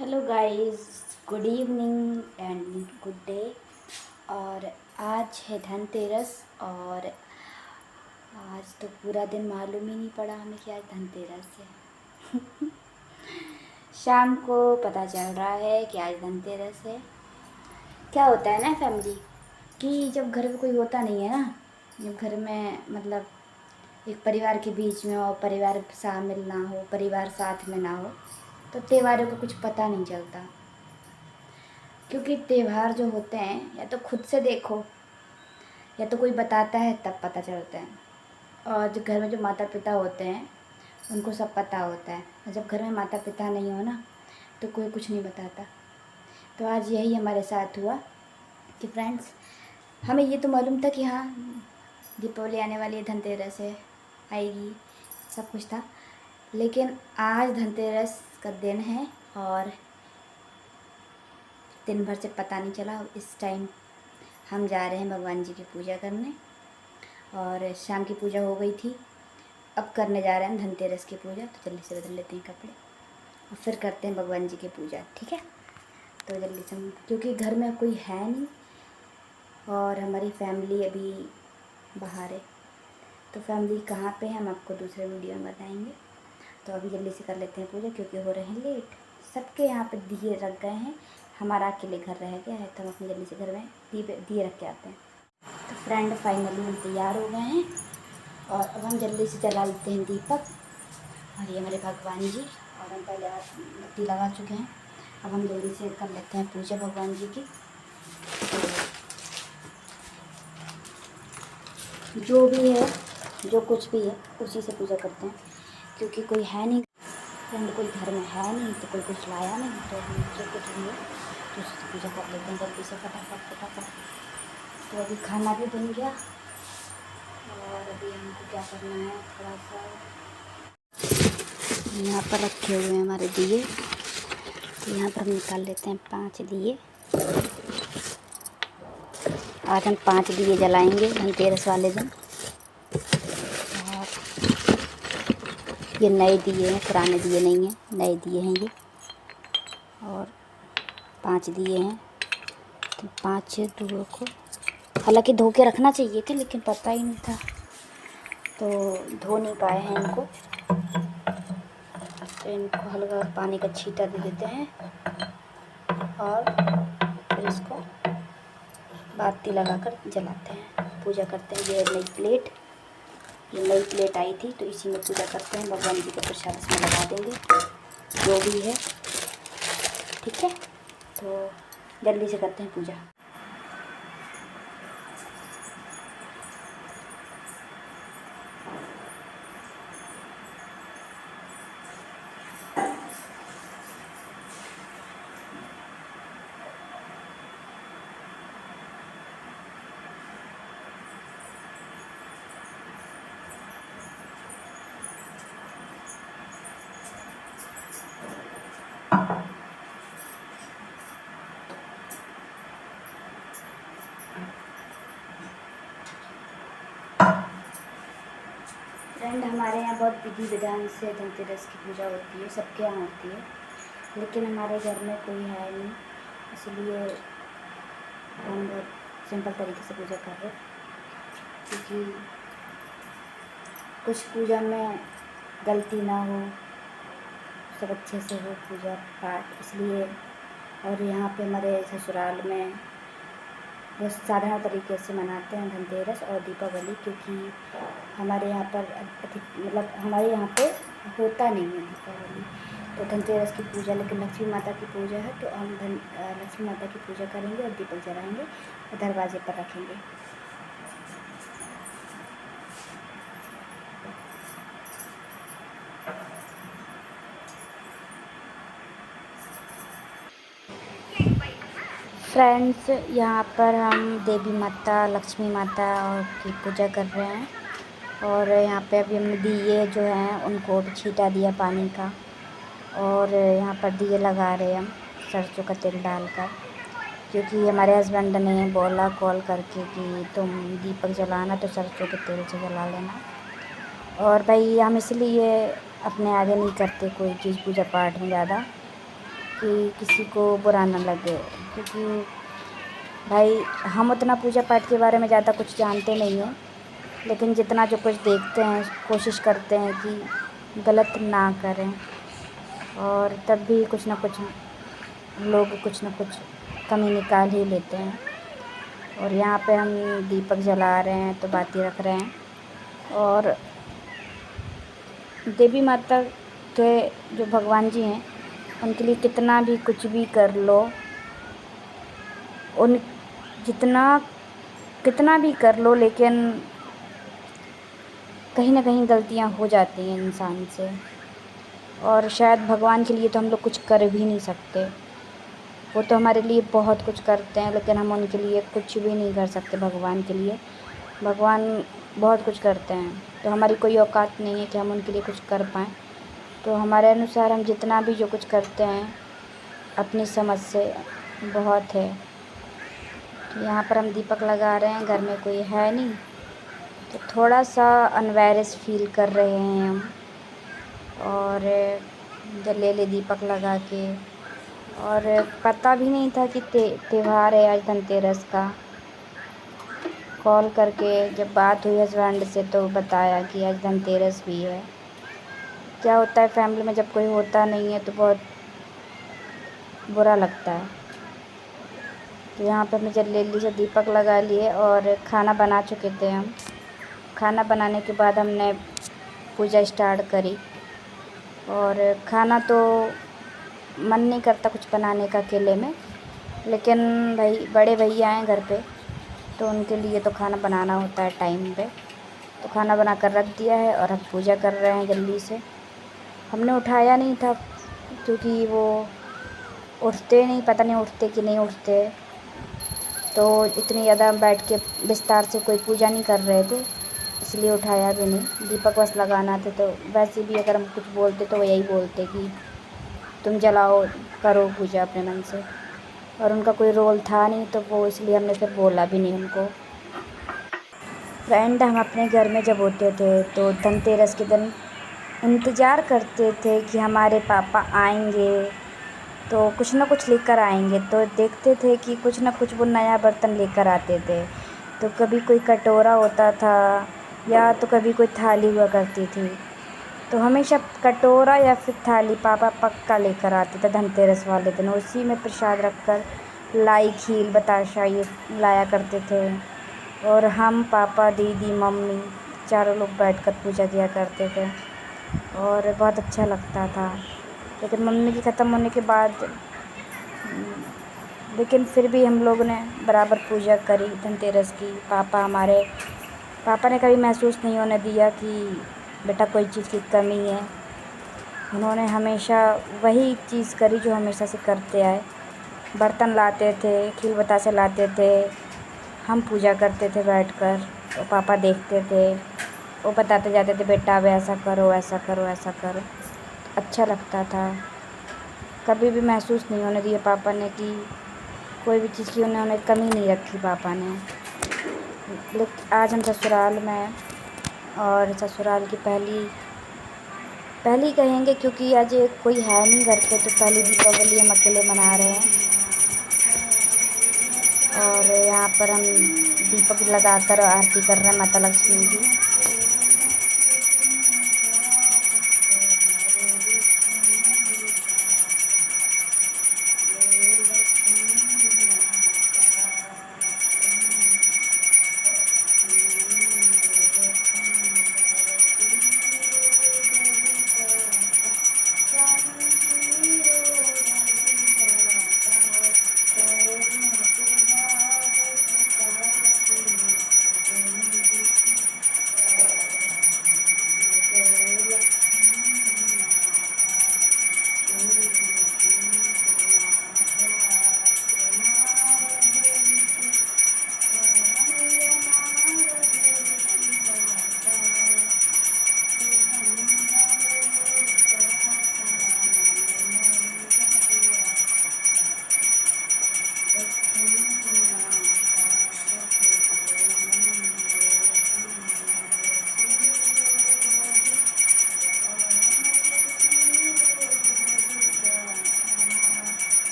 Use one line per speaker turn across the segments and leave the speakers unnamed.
Hello guys, good evening and good day. और आज है धनतेरस और आज तो पूरा दिन मालूम ही नहीं पड़ा हमें कि आज धनतेरस है। शाम को पता चल रहा है कि आज धनतेरस है। क्या होता है ना फैमिली कि जब घर में कोई होता नहीं है ना, जब घर में मतलब एक परिवार के बीच में हो, परिवार शामिल ना हो, परिवार साथ में ना हो, तो त्योहारों का कुछ पता नहीं चलता। क्योंकि त्यौहार जो होते हैं या तो खुद से देखो या तो कोई बताता है तब पता चलता है। और जो घर में जो माता पिता होते हैं उनको सब पता होता है, और जब घर में माता पिता नहीं हो ना तो कोई कुछ नहीं बताता। तो आज यही हमारे साथ हुआ कि फ्रेंड्स, हमें ये तो मालूम था कि हाँ दीपावली आने वाली है, धनतेरस है, आएगी, सब कुछ था। लेकिन आज धनतेरस का दिन है और दिन भर से पता नहीं चला। इस टाइम हम जा रहे हैं भगवान जी की पूजा करने, और शाम की पूजा हो गई थी, अब करने जा रहे हैं धनतेरस की पूजा। तो जल्दी से बदल लेते हैं कपड़े और फिर करते हैं भगवान जी की पूजा, ठीक है। तो जल्दी से क्योंकि घर में कोई है नहीं और हमारी फैमिली अभी बाहर है, तो फैमिली कहाँ पे है हम आपको दूसरे वीडियो में बताएंगे। तो अभी जल्दी से कर लेते हैं पूजा क्योंकि हो रहे हैं लेट। सबके यहाँ पे दिए रख गए हैं, हमारा अकेले घर रह गया है, तो हम अपनी जल्दी से घर में दिए रख के आते हैं। तो फ्रेंड फाइनली हम तैयार हो गए हैं और अब हम जल्दी से जला लेते हैं दीपक। और ये हमारे भगवान जी, और हम पहले बत्ती लगा चुके हैं। अब हम जल्दी से कर लेते हैं पूजा भगवान जी की। तो जो भी है, जो कुछ भी है उसी से पूजा करते हैं, क्योंकि कोई है नहीं फ्रेंड, कोई घर में है नहीं तो कोई कुछ लाया नहीं, तो हम जो कुछ भी है तो उससे पूजा कर लेते हैं जल्दी से फटाफट। तो अभी खाना भी बन गया और अभी हमको क्या करना है, थोड़ा सा यहाँ पर रखे हुए हैं हमारे दिए, तो यहाँ पर हम निकाल लेते हैं 5 दिए। आज हम 5 दिए जलाएंगे धनतेरस वाले दिन। और ये नए दिए हैं, पुराने दिए नहीं हैं, नए दिए हैं ये। और 5 दिए हैं, तो 5 दियों को हालांकि धो के रखना चाहिए थी, लेकिन पता ही नहीं था तो धो नहीं पाए हैं इनको। तो इनको हल्का पानी का छींटा दे देते हैं और फिर इसको बाती लगाकर जलाते हैं, पूजा करते हैं। ये नई प्लेट आई थी तो इसी में पूजा करते हैं। भगवान जी का प्रसाद इसमें लगा देंगे जो भी है, ठीक है। तो जल्दी से करते हैं पूजा। फ्रेंड, हमारे यहाँ बहुत विधि विधान से धनतेरस की पूजा होती है, सबके यहाँ होती है, लेकिन हमारे घर में कोई है नहीं, इसलिए हम बहुत सिंपल तरीके से पूजा कर रहे हैं। क्योंकि कुछ पूजा में गलती ना हो, सब अच्छे से हो पूजा पाठ, इसलिए। और यहाँ पे हमारे ससुराल में बहुत साधारण तरीके से मनाते हैं धनतेरस और दीपावली, क्योंकि हमारे यहाँ पर अधिक मतलब हमारे यहाँ पे होता नहीं है दीपावली। तो धनतेरस की पूजा, लेकिन लक्ष्मी माता की पूजा है, तो हम लक्ष्मी माता की पूजा करेंगे और दीपक जलाएंगे और दरवाजे पर रखेंगे। फ्रेंड्स, यहाँ पर हम देवी माता, लक्ष्मी माता और की पूजा कर रहे हैं। और यहाँ पे अभी हमने दिए जो हैं उनको भी छींटा दिया पानी का, और यहाँ पर दिए लगा रहे हैं हम सरसों का तेल डालकर, क्योंकि हमारे हस्बैंड ने बोला कॉल करके कि तुम दीपक जलाना तो सरसों के तेल से जला लेना। और भाई हम इसलिए अपने आगे नहीं करते कोई चीज़ पूजा पाठ में ज़्यादा, कि किसी को बुरा ना लगे, क्योंकि भाई हम उतना पूजा पाठ के बारे में ज़्यादा कुछ जानते नहीं हैं, लेकिन जितना जो कुछ देखते हैं कोशिश करते हैं कि गलत ना करें, और तब भी कुछ ना कुछ लोग कुछ ना कुछ कमी निकाल ही लेते हैं। और यहाँ पे हम दीपक जला रहे हैं तो बाती रख रहे हैं, और देवी माता के जो भगवान जी हैं उनके लिए कितना भी कुछ भी कर लो, उन कितना भी कर लो, लेकिन कहीं ना कहीं गलतियाँ हो जाती हैं इंसान से, और शायद भगवान के लिए तो हम लोग कुछ कर भी नहीं सकते। वो तो हमारे लिए बहुत कुछ करते हैं, लेकिन हम उनके लिए कुछ भी नहीं कर सकते। भगवान के लिए भगवान बहुत कुछ करते हैं, तो हमारी कोई औकात नहीं है कि हम उनके लिए कुछ कर पाएँ। तो हमारे अनुसार हम जितना भी जो कुछ करते हैं अपनी समझ से बहुत है। तो यहाँ पर हम दीपक लगा रहे हैं, घर में कोई है नहीं, तो थोड़ा सा अनवैरस फील कर रहे हैं हम। और जलेले दीपक लगा के, और पता भी नहीं था कि त्यौहार है आज धनतेरस का। कॉल करके जब बात हुई हस्बैंड से तो बताया कि आज धनतेरस भी है। क्या होता है फैमिली में जब कोई होता नहीं है तो बहुत बुरा लगता है। तो यहाँ पे हमने जलेली से दीपक लगा लिए और खाना बना चुके थे हम। खाना बनाने के बाद हमने पूजा स्टार्ट करी, और खाना तो मन नहीं करता कुछ बनाने का अकेले में, लेकिन भाई बड़े भैया हैं घर पे तो उनके लिए तो खाना बनाना होता है टाइम पे। तो खाना बना कर रख दिया है और अब पूजा कर रहे हैं जल्दी से। हमने उठाया नहीं था क्योंकि वो उठते नहीं, पता नहीं उठते कि नहीं उठते, तो इतनी ज़्यादा बैठ के विस्तार से कोई पूजा नहीं कर रहे थे, इसलिए उठाया भी नहीं। दीपक बस लगाना थे, तो वैसे भी अगर हम कुछ बोलते तो वो यही बोलते कि तुम जलाओ, करो पूजा अपने मन से, और उनका कोई रोल था नहीं, तो वो इसलिए हमने फिर बोला भी नहीं उनको। फ्रेंड, हम अपने घर में जब होते थे तो धनतेरस के दिन इंतज़ार करते थे कि हमारे पापा आएंगे तो कुछ ना कुछ लेकर आएंगे, तो देखते थे कि कुछ ना कुछ वो नया बर्तन लेकर आते थे। तो कभी कोई कटोरा होता था या तो कभी कोई थाली हुआ करती थी, तो हमेशा कटोरा या फिर थाली पापा पक्का लेकर आते थे धनतेरस वाले दिन। उसी में प्रसाद रखकर लाई, खीर, बताशा ये लाया करते थे, और हम पापा, दीदी, मम्मी चारों लोग बैठकर पूजा किया करते थे, और बहुत अच्छा लगता था। लेकिन मम्मी की ख़त्म होने के बाद लेकिन फिर भी हम लोगों ने बराबर पूजा करी धनतेरस की। पापा ने कभी महसूस नहीं होने दिया कि बेटा कोई चीज़ की कमी है। उन्होंने हमेशा वही चीज़ करी जो हमेशा से करते आए। बर्तन लाते थे, खीर बतासे लाते थे, हम पूजा करते थे बैठकर, तो पापा देखते थे, वो बताते जाते थे बेटा अब ऐसा करो, ऐसा करो, ऐसा करो। अच्छा लगता था। कभी भी महसूस नहीं होने दिया पापा ने कि कोई भी चीज़ की उन्होंने कमी नहीं रखी पापा ने। लेकिन आज हम ससुराल में हैं, और ससुराल की पहली कहेंगे क्योंकि आज कोई है नहीं घर पे, तो पहली दीपावली हम अकेले मना रहे हैं। और यहाँ पर हम दीपक लगाकर आरती कर रहे हैं माता लक्ष्मी की।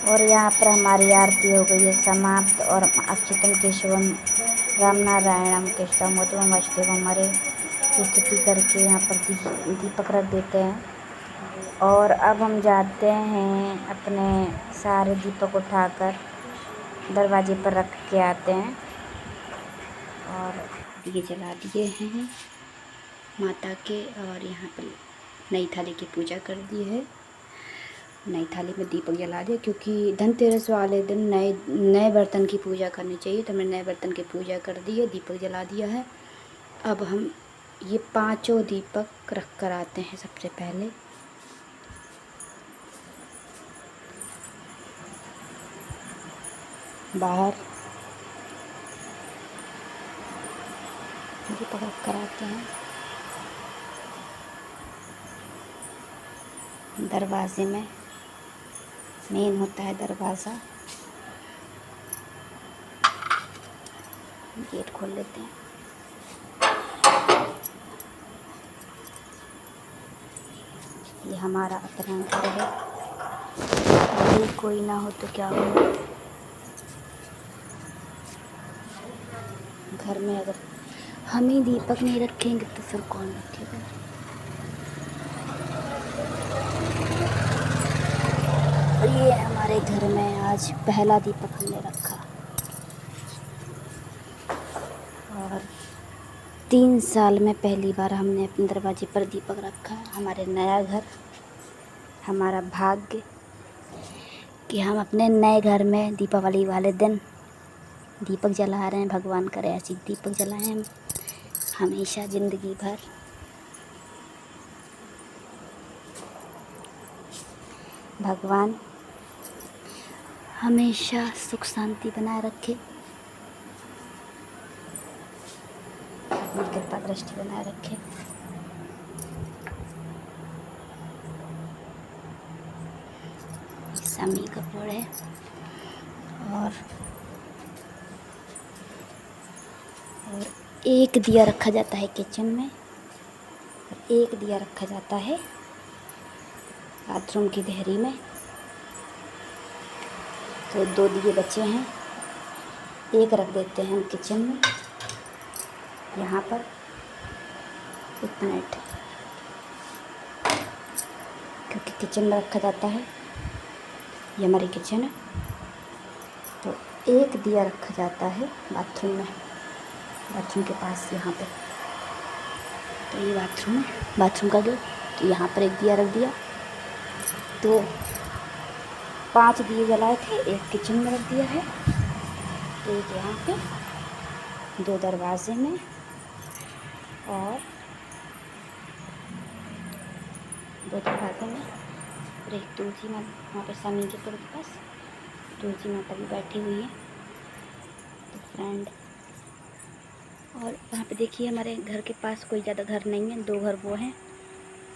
और यहाँ पर हमारी आरती हो गई है समाप्त। और अच्युतम केशवम राम नारायणम केशवम उत्तम वासुदेव हमारे स्तुति करके यहाँ पर दीपक रख देते हैं। और अब हम जाते हैं अपने सारे दीपक उठाकर दरवाजे पर रख के आते हैं। और दिए जला दिए हैं माता के। और यहाँ पर नई थाली की पूजा कर दी है। नई थाली में दीपक जला दिया क्योंकि धनतेरस वाले दिन नए बर्तन की पूजा करनी चाहिए। तो मैंने नए बर्तन की पूजा कर दी है, दीपक जला दिया है। अब हम ये 5 दीपक रख कर आते हैं सबसे पहले। बाहर दीपक रख कर आते हैं। दरवाजे में मेन होता है दरवाज़ा, गेट खोल लेते हैं। ये हमारा अपना घर है। अभी कोई ना हो तो क्या हो, घर में अगर हम ही दीपक नहीं रखेंगे तो फिर कौन रखेगा। और ये हमारे घर में आज पहला दीपक हमने रखा। और 3 साल में पहली बार हमने अपने दरवाजे पर दीपक रखा। हमारे नया घर, हमारा भाग्य कि हम अपने नए घर में दीपावली वाले दिन दीपक जला रहे हैं। भगवान करे ऐसी दीपक जलाएं हम हमेशा ज़िंदगी भर। भगवान हमेशा सुख शांति बनाए रखे, अपनी कृपा दृष्टि बनाए रखे। समी कपूर है। और एक दिया रखा जाता है किचन में और एक दिया रखा जाता है बाथरूम की देहरी में। तो 2 दिए बचे हैं, एक रख देते हैं हम किचन में। यहाँ पर 1 मिनट, क्योंकि किचन में रखा जाता है, ये हमारी किचन है। तो एक दिया रखा जाता है बाथरूम में, बाथरूम के पास यहाँ पे। तो ये बाथरूम है, बाथरूम का गेट। तो यहाँ पर एक दिया रख दिया। तो 5 दिए जलाए थे, एक किचन में रख दिया है, एक यहाँ पे, 2 दरवाजे में और 2 दरवाजे में और एक तुलसी माँ वहाँ पे समी के पेड़ के पास तुलसी माता भी बैठी हुई है। तो फ्रेंड, और वहाँ पे देखिए हमारे घर के पास कोई ज़्यादा घर नहीं है, 2 घर वो हैं।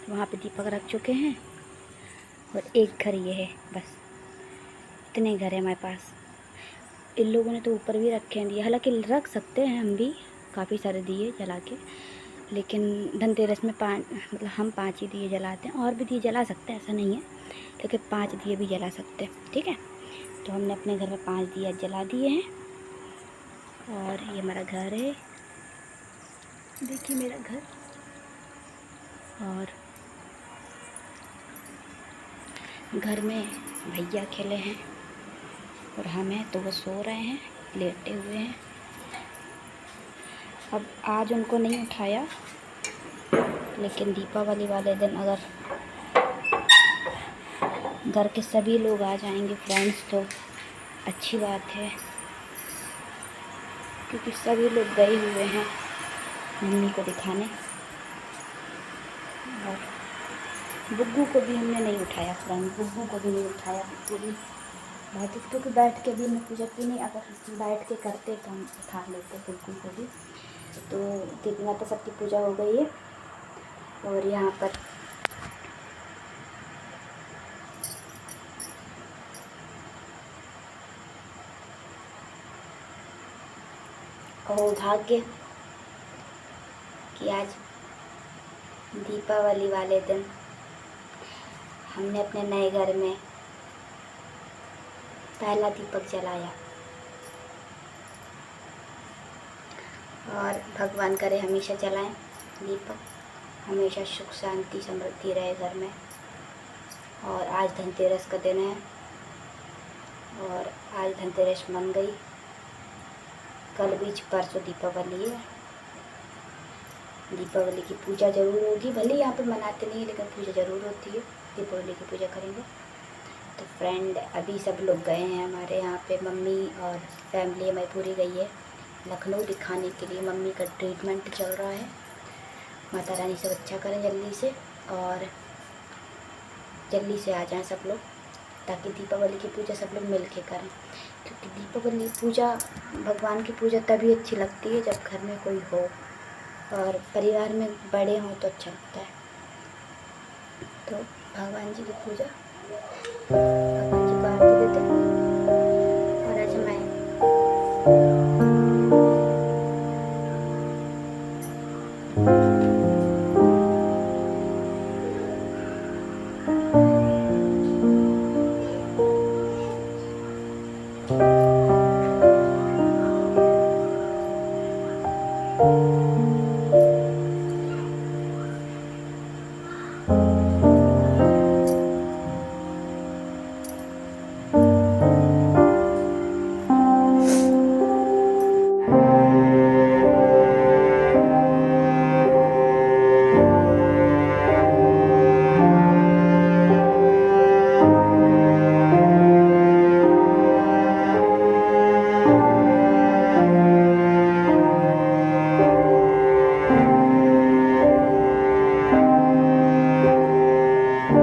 वहाँ पे दीपक रख चुके हैं और एक घर ये है, बस इतने घर है हमारे पास। इन लोगों ने तो ऊपर भी रखे हैं दिए, हालांकि रख सकते हैं हम भी काफ़ी सारे दिए जला के, लेकिन धनतेरस में 5 मतलब हम 5 ही दिए जलाते हैं। और भी दिए जला सकते हैं, ऐसा नहीं है, लेकिन 5 दिए भी जला सकते हैं, ठीक है। तो हमने अपने घर में 5 दिए जला दिए हैं। और ये हमारा घर है, देखिए मेरा घर। और घर में भैया खेले हैं और हम हैं तो वो सो रहे हैं, लेटे हुए हैं। अब आज उनको नहीं उठाया, लेकिन दीपावली वाले दिन अगर घर के सभी लोग आ जाएंगे फ्रेंड्स तो अच्छी बात है, क्योंकि सभी लोग गए हुए हैं मम्मी को दिखाने। और बुग्गू को भी हमने नहीं उठाया फ्रेंड, बुग्गू को भी नहीं उठाया। बुग्गू भी बैठे, क्योंकि बैठ के भी मैं पूजा की नहीं, अगर बैठ के करते तो हम उठा लेते बुग्गू को भी। तो देवी माता सबकी पूजा हो गई है। और यहाँ पर कहो भाग्य कि आज दीपावली वाले दिन हमने अपने नए घर में पहला दीपक जलाया। और भगवान करे हमेशा जलाएं दीपक, हमेशा सुख शांति समृद्धि रहे घर में। और आज धनतेरस का दिन है और आज धनतेरस मन गई। कल बीच परसों दीपावली है। दीपावली की पूजा ज़रूर होगी, भले यहाँ पे मनाते नहीं है लेकिन पूजा ज़रूर होती है। दीपावली की पूजा करेंगे। तो फ्रेंड अभी सब लोग गए हैं हमारे यहाँ पे, मम्मी और फैमिली हमारी पूरी गई है लखनऊ दिखाने के लिए। मम्मी का ट्रीटमेंट चल रहा है। माता रानी सब अच्छा करें जल्दी से और जल्दी से आ जाएं सब लोग, ताकि दीपावली की पूजा सब लोग मिल के करें। क्योंकि दीपावली पूजा, भगवान की पूजा तभी अच्छी लगती है जब घर में कोई हो और परिवार में बड़े हों तो अच्छा लगता है। तो भगवान जी की पूजा, भगवान जी को आरती